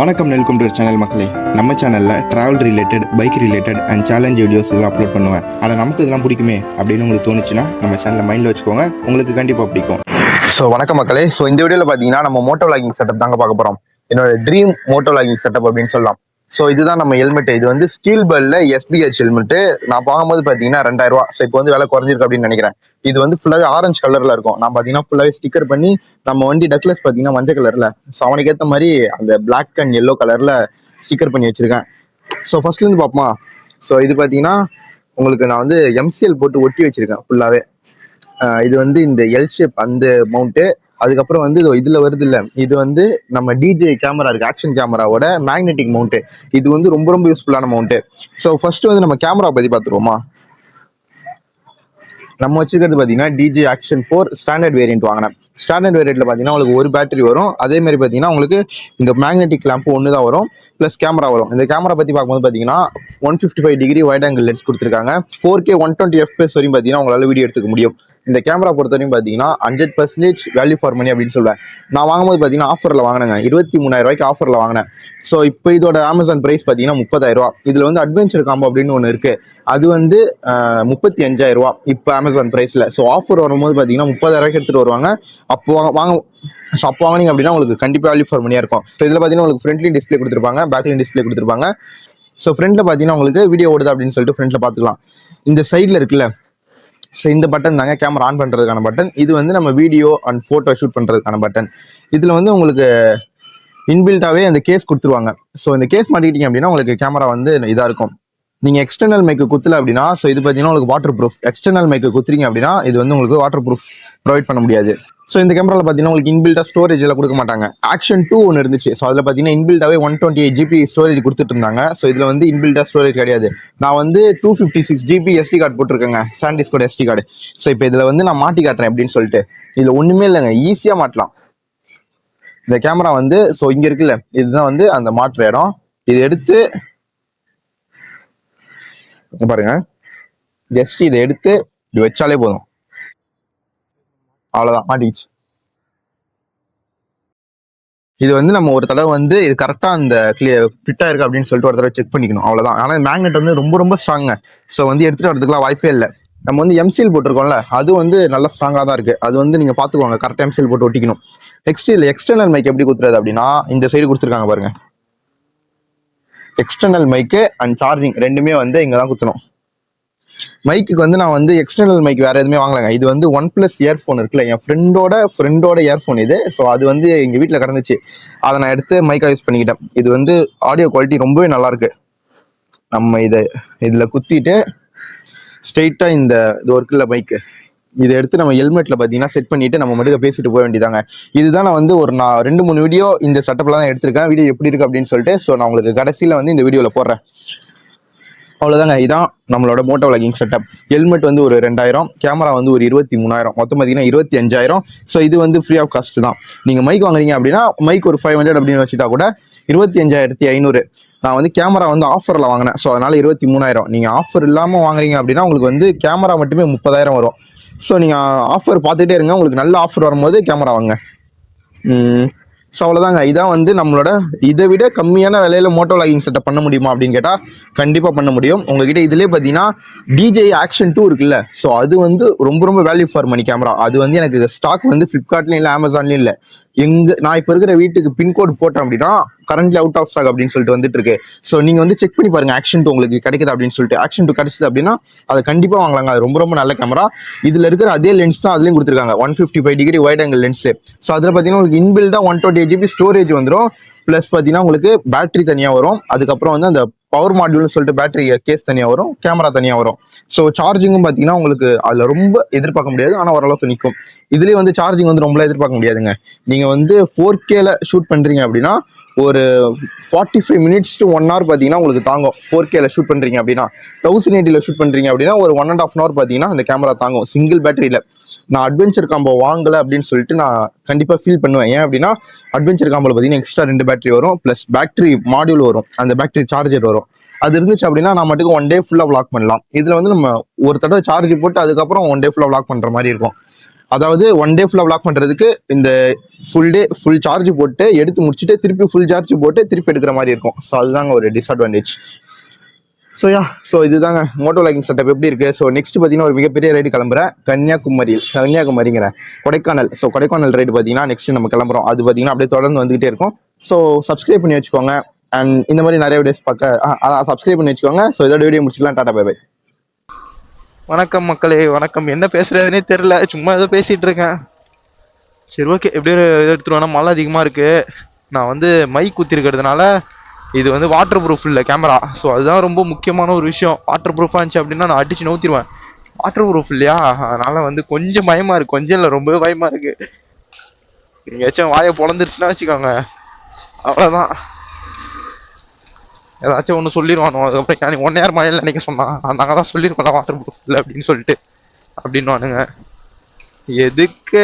வணக்கம், welcome to channel மக்களே. நம்ம சேனலில் travel related, bike related and challenge videos எல்லாம் அப்லோட் பண்ணுவேன். ஆனால் நமக்கு இதெல்லாம் பிடிக்குமே அப்படின்னு உங்களுக்கு தோணுச்சுன்னா நம்ம சேனலில் மைண்டில் வச்சுக்கோங்க, உங்களுக்கு கண்டிப்பாக பிடிக்கும். ஸோ வணக்கம் மக்களே. ஸோ இந்த வீடியோவில் பார்த்தீங்கன்னா நம்ம மோட்டோ விளாகிங் செட்டப் தாங்க பார்க்க போகிறோம். என்னோட ட்ரீம் மோட்டோ விளாகிங் செட்டப் அப்படின்னு சொல்லலாம். ஸோ இதுதான் நம்ம ஹெல்மெட். இது வந்து ஸ்டீல் பெல்ல SBH ஹெல்மெட்டு. நான் வாங்கும்போது பார்த்தீங்கன்னா 2000 ரூபா. ஸோ இப்போ வந்து விலை குறைஞ்சிருக்கு அப்படின்னு நினைக்கிறேன். இது வந்து ஃபுல்லாகவே ஆரஞ்சு கலரில் இருக்கும். நான் பார்த்தீங்கன்னா ஃபுல்லாகவே ஸ்டிக்கர் பண்ணி நம்ம வண்டி டக்லஸ் பார்த்தீங்கன்னா மஞ்சள் கலரில், ஸோ அவனுக்கு ஏற்ற மாதிரி அந்த பிளாக் அண்ட் எல்லோ கலரில் ஸ்டிக்கர் பண்ணி வச்சிருக்கேன். ஸோ ஃபர்ஸ்ட்லேருந்து பார்ப்போமா. ஸோ இது பார்த்தீங்கன்னா உங்களுக்கு நான் வந்து MCL போட்டு ஒட்டி வச்சிருக்கேன் ஃபுல்லாகவே. இது வந்து இந்த எல் ஷேப் அந்த மவுண்ட்டு. அதுக்கப்புறம் வந்து இதுல வருது இல்ல, இது வந்து நம்ம DJ கேமரா இருக்கு, ஆக்ஷன் கேமராவோட மேக்னெட்டிக் மவுண்ட். இது வந்து ரொம்ப ரொம்ப யூஸ்ஃபுல்லான மவுண்ட். ஸோ ஃபர்ஸ்ட் வந்து நம்ம கேமரா பத்தி பார்த்துருவோமா. நம்ம வச்சிருக்கிறது பார்த்தீங்கன்னா DJ Action 4 ஸ்டாண்டர்ட் வேரியன்ட் வாங்கினேன். ஸ்டாண்டர்ட் வேரியன்ட்ல பார்த்தீங்கன்னா உங்களுக்கு ஒரு பேட்டரி வரும். அதே மாதிரி பார்த்தீங்கன்னா உங்களுக்கு இந்த மேக்னெட்டிக் லேம்ப் ஒன்று தான் வரும், ப்ளஸ் கேமரா வரும். இந்த கேமரா பற்றி பார்க்கும்போது பார்த்தீங்கன்னா 155 டிகிரி வைட் ஆங்கிள் லென்ஸ் கொடுத்துருக்காங்க. 4K 120 FPS வரையும் பார்த்தீங்கன்னா உங்களால் வீடியோ எடுத்துக்க முடியும். இந்த கேமரா பொறுத்தவரையும் பார்த்தீங்கன்னா 100% வேல்யூ ஃபார் மணி அப்படின்னு சொல்லுவேன். நான் வாங்கும்போது பார்த்தீங்கன்னா ஆஃபரில் வாங்கினேங்க, 23,000 ரூபாய்க்கு ஆஃபரில் வாங்கினேன். ஸோ இப்போ இதோட அமேசான் ப்ரைஸ் பார்த்தீங்கன்னா 30,000 ரூபா. இதில் வந்து அட்வென்ச்சர் காம்போ அப்படின்னு ஒன்று இருக்குது, அது வந்து 35,000 ரூபா இப்போ அமேசான் ப்ரைஸில். ஸோ ஆஃபர் வரும்போது பார்த்தீங்கன்னா 30,000 ரூபாய்க்கு எடுத்துகிட்டு வருவாங்க. அப்போ வாங்கினீங்க அப்படின்னா உங்களுக்கு கண்டிப்பாக வேல்யூ ஃபார் மணியாக இருக்கும். ஸோ இதில் பார்த்தீங்கன்னா உங்களுக்கு ஃப்ரண்ட்லையும் டிஸ்பிளே கொடுத்துருப்பாங்க, பேக்லையும் டிஸ்பிளே கொடுத்துருப்பாங்க. ஸோ ஃப்ரண்ட்டில் பார்த்தீங்கன்னா உங்களுக்கு வீடியோ ஓடுது அப்படின்னு சொல்லிட்டு ஃப்ரண்ட்டில் பார்த்துக்கலாம். இந்த சைடில் இருக்குல்ல, ஸோ இந்த பட்டன் தாங்க கேமரா ஆன் பண்ணுறதுக்கான பட்டன். இது வந்து நம்ம வீடியோ அண்ட் ஃபோட்டோ ஷூட் பண்ணுறதுக்கான பட்டன். இதில் வந்து உங்களுக்கு இன்பில்ட்டாகவே அந்த கேஸ் கொடுத்துருவாங்க. ஸோ இந்த கேஸ் மாட்டிக்கிட்டீங்க அப்படின்னா உங்களுக்கு கேமரா வந்து இதாக இருக்கும். நீங்கள் எக்ஸ்டர்னல் மைக்கு குத்தல அப்படின்னா, ஸோ இது பார்த்தீங்கன்னா உங்களுக்கு வாட்டர் ப்ரூஃப். எக்ஸ்டர்னல் மைக்கு குத்துறீங்க அப்படின்னா இது வந்து உங்களுக்கு வாட்டர் ப்ரூஃப் ப்ரொவைட் பண்ண முடியாது. ஸோ இந்த கேமராவில் பார்த்தீங்கன்னா உங்களுக்கு இன்பில்ட்டாக ஸ்டோரேஜ் எல்லாம் கொடுக்க மாட்டாங்க. Action 2 ஒன்று இருந்துச்சு. ஸோ அதில் பார்த்தீங்கன்னா இன்பில்ட்டாகவே 128 GB ஸ்டோரேஜ் கொடுத்துட்டு இருந்தாங்க. ஸோ இதில் வந்து இன்பில்ட்டாக ஸ்டோரேஜ் கிடையாது. நான் வந்து 256 GB SD கார்டு போட்டிருக்கேங்க, சாண்டிஸ்கோட SD கார்டு. ஸோ இப்போ இதில் வந்து நான் மாட்டி காட்டுறேன் அப்படின்னு சொல்லிட்டு. இதில் ஒன்றுமே இல்லைங்க, ஈஸியாக மாட்டலாம் இந்த கேமரா வந்து. ஸோ இங்கே இருக்குல்ல, இதுதான் வந்து அந்த மாட்டுற இடம். இது எடுத்து பாருங்க, ஜஸ்ட் இதை எடுத்து இப்படி வச்சாலே போதும், அவ்வளோதான், மாட்டிச்சு. இது வந்து நம்ம ஒரு தடவை வந்து இது கரெக்டாக அந்த ஃபிட்டாக இருக்கு அப்படின்னு சொல்லிட்டு ஒரு தடவை செக் பண்ணிக்கணும், அவ்வளோதான். ஆனால் மேக்னெட் வந்து ரொம்ப ரொம்ப ஸ்ட்ராங்க. ஸோ வந்து எடுத்துகிட்டு வரதுக்குலாம் வாய்ப்பே இல்லை. நம்ம வந்து MCL போட்டிருக்கோம்ல, அது வந்து நல்லா ஸ்ட்ராங்காக தான் இருக்குது. அது வந்து நீங்கள் பார்த்துக்கோங்க, கரெக்டாக MCL போட்டு ஒட்டிக்கணும். நெக்ஸ்ட் இதில் எக்ஸ்டர்னல் மைக் எப்படி கொடுத்துறது அப்படின்னா, இந்த சைடு கொடுத்துருக்காங்க பாருங்க. எக்ஸ்டர்னல் மைக்கு அண்ட் சார்ஜிங் ரெண்டுமே வந்து இங்கே தான் குத்தணும். மைக்குக்கு வந்து நான் வந்து எக்ஸ்டர்னல் மைக் வேறு எதுவுமே வாங்கலைங்க. இது வந்து OnePlus இயர்ஃபோன் இருக்குல்ல, என் ஃப்ரெண்டோட இயர்ஃபோன் இது. ஸோ அது வந்து எங்கள் வீட்டில் கிடந்துச்சு, அதை நான் எடுத்து மைக்காக யூஸ் பண்ணிக்கிட்டேன். இது வந்து ஆடியோ குவாலிட்டி ரொம்பவே நல்லாயிருக்கு. நம்ம இதில் குத்திட்டு ஸ்ட்ரெயிட்டாக இந்த இது ஒர்க்கில் மைக்கு இதை எடுத்து நம்ம ஹெல்மெட்டில் பார்த்தீங்கன்னா செட் பண்ணிவிட்டு நம்ம மட்டும் பேசிட்டு போக வேண்டியதாங்க. இதுதான் நான் வந்து ஒரு 2-3 வீடியோ இந்த செட்டப்பில் தான் எடுத்திருக்கேன். வீடியோ எப்படி இருக்குது அப்படின்னு சொல்லிட்டு ஸோ நான் உங்களுக்கு கடைசியில் வந்து இந்த வீடியோவில் போடுறேன். அவ்வளோதாங்க, இதான் நம்மளோட மோட்டோ விளாகிங் செட்டப். ஹெல்மெட் வந்து ஒரு 2000, கேமரா வந்து ஒரு 23,000, மொத்தம் பார்த்தீங்கன்னா 25,000. ஸோ இது வந்து ஃப்ரீ ஆஃப் காஸ்ட் தான். நீங்கள் மைக் வாங்குறீங்க அப்படின்னா மைக் ஒரு 500 அப்படின்னு வச்சுட்டா கூட 25,500. நான் வந்து கேமரா வந்து ஆஃபரில் வாங்கினேன், ஸோ அதனால் 23,000. நீங்கள் ஆஃபர் இல்லாமல் வாங்குறீங்க அப்படின்னா உங்களுக்கு வந்து கேமரா மட்டுமே 30,000 வரும். ஸோ நீங்கள் ஆஃபர் பார்த்துட்டே இருங்க, உங்களுக்கு நல்ல ஆஃபர் வரும்போது கேமரா வாங்க. ஸோ அவ்வளோதாங்க, இதான் வந்து நம்மளோட இதை விட கம்மியான விலையில மோட்டோ விளாகிங் செட்டப் பண்ண முடியுமா அப்படின்னு கேட்டால் கண்டிப்பாக பண்ண முடியும். உங்ககிட்ட இதுலேயே பார்த்தீங்கன்னா DJ Action 2 இருக்குல்ல, ஸோ அது வந்து ரொம்ப ரொம்ப வேல்யூ ஃபார் மணி கேமரா. அது வந்து எனக்கு ஸ்டாக் வந்து ஃப்ளிப்கார்ட்லேயும் இல்லை, அமேசான்லேயும் இல்லை. நான் இப்போ இருக்கிற வீட்டுக்கு பின்கோடு போட்டேன் அப்படின்னா கரண்ட்லி அவுட் ஆஃப் ஸ்டாக் அப்படின்னு சொல்லிட்டு வந்துட்டு இருக்கு. ஸோ நீங்கள் வந்து செக் பண்ணி பாருங்க, Action 2 உங்களுக்கு கிடைக்குது அப்படின்னு சொல்லிட்டு. Action 2 கிடைச்சது அப்படின்னா அதை கண்டிப்பாக வாங்கலாங்க. அது ரொம்ப ரொம்ப நல்ல கேமரா. இதில் இருக்கிற அதே லென்ஸ் தான் அதுலேயும் கொடுத்துருக்காங்க, 155 degree wide angle lens. So அதில் பார்த்தீங்கன்னா உங்களுக்கு இன்பில்டாக 128 GB ஸ்டோரேஜ் வந்துடும். ப்ளஸ் பார்த்தீங்கன்னா உங்களுக்கு பேட்டரி தனியாக வரும். அதுக்கப்புறம் வந்து அந்த பவர் மாடியூல்னு சொல்லிட்டு பேட்டரி கேஸ் தனியாக வரும், கேமரா தனியாக வரும். ஸோ சார்ஜிங்கும் பார்த்தீங்கன்னா உங்களுக்கு அதில் ரொம்ப எதிர்பார்க்க முடியாது, ஆனால் ஓரளவுக்கு நிற்கும். இதுலேயே வந்து சார்ஜிங் வந்து ரொம்ப எதிர்பார்க்க முடியாதுங்க. நீங்கள் வந்து 4Kல ஷூட் பண்ணுறீங்க அப்படின்னா ஒரு 45 minutes to 1 hour பார்த்தீங்கன்னா உங்களுக்கு தாங்கும். 4Kல ஷூட் பண்ணுறீங்க அப்படின்னா, 1080ல ஷூட் பண்ணுறீங்க அப்படின்னா ஒரு 1.5 hour பார்த்தீங்கன்னா அந்த கேமரா தாங்கும் சிங்கிள் பேட்டரியில். நான் அட்வென்ச்சர் காம்போ வாங்கலை அப்படின்னு சொல்லிட்டு நான் கண்டிப்பாக ஃபீல் பண்ணுவேன். ஏன் அப்படின்னா அட்வென்ச்சர் காம்போவில் பார்த்தீங்கன்னா எக்ஸ்ட்ரா 2 பேட்டரி வரும், ப்ளஸ் பேட்டரி மாடியூல் வரும், அந்த பேட்டரி சார்ஜர் வரும். அது இருந்துச்சு அப்படின்னா நான் மட்டும் 1 day ஃபுல்லாக விளாக் பண்ணலாம். இதில் வந்து நம்ம ஒரு தடவை சார்ஜ் போட்டு அதுக்கப்புறம் 1 day ஃபுல்லாக விளாக் பண்ணுற மாதிரி இருக்கும். அதாவது ஒன் டே ஃபுல்லாக vlog பண்ணுறதுக்கு இந்த ஃபுல் சார்ஜ் போட்டு எடுத்து முடிச்சுட்டு திருப்பி ஃபுல் சார்ஜ் போட்டு திருப்பி எடுக்கிற மாதிரி இருக்கும். ஸோ அதுதாங்க ஒரு டிஸ்அட்வான்டேஜ். ஸோ இதுதாங்க மோட்டோ லாகிங் செட்டப் எப்படி இருக்குது. ஸோ நெக்ஸ்ட் பார்த்தீங்கன்னா ஒரு மிகப்பெரிய ரைடு கிளம்புறேன் கன்னியாகுமரிங்கிற கொடைக்கானல். ஸோ கொடைக்கானல் ரைடு பார்த்தீங்கன்னா நெக்ஸ்ட் நம்ம கிளம்புறோம். அது பார்த்தீங்கன்னா அப்படியே தொடர்ந்து வந்துகிட்டே இருக்கும். ஸோ சப்ஸ்கிரைப் பண்ணி வச்சுக்கோங்க. அண்ட் இந்த மாதிரி நிறைய வீடியோஸ் பார்க்க சப்ஸ்கிரைப் பண்ணி வச்சுக்கோங்க. ஸோ இதோட வீடியோ முடிச்சுக்கலாம். Tata bye bye. வணக்கம் மக்களே, வணக்கம். என்ன பேசுறதுனே தெரியல, சும்மா ஏதோ பேசிட்டு இருக்கேன். சரி, ஓகே. எப்படியோ எடுத்துருவேன்னா மழை அதிகமாக இருக்கு. நான் வந்து மைக் குத்திருக்கிறதுனால இது வந்து வாட்டர் ப்ரூஃப் இல்லை கேமரா. ஸோ அதுதான் ரொம்ப முக்கியமான ஒரு விஷயம். வாட்டர் ப்ரூஃபாக இருந்துச்சு அப்படின்னா நான் அடிச்சு நவுத்திடுவேன். வாட்டர் ப்ரூஃப் இல்லையா, அதனால வந்து கொஞ்சம் பயமா இருக்கு. கொஞ்சம் இல்லை, ரொம்பவே பயமா இருக்கு. எங்கேயாச்சும் வாயை பொழந்துருச்சுன்னா வச்சுக்கோங்க, அவ்வளோதான். ஏதாச்சும் ஒன்று சொல்லிடுவானோ. அதுக்கப்புறம் நீ 1 நேரம் மழையில் நினைக்க சொன்னான். நாங்கள் தான் சொல்லியிருக்கோம்ல வாட்டர் ப்ரூஃப் இல்லை அப்படின்னு சொல்லிட்டு அப்படின்வானுங்க. எதுக்கு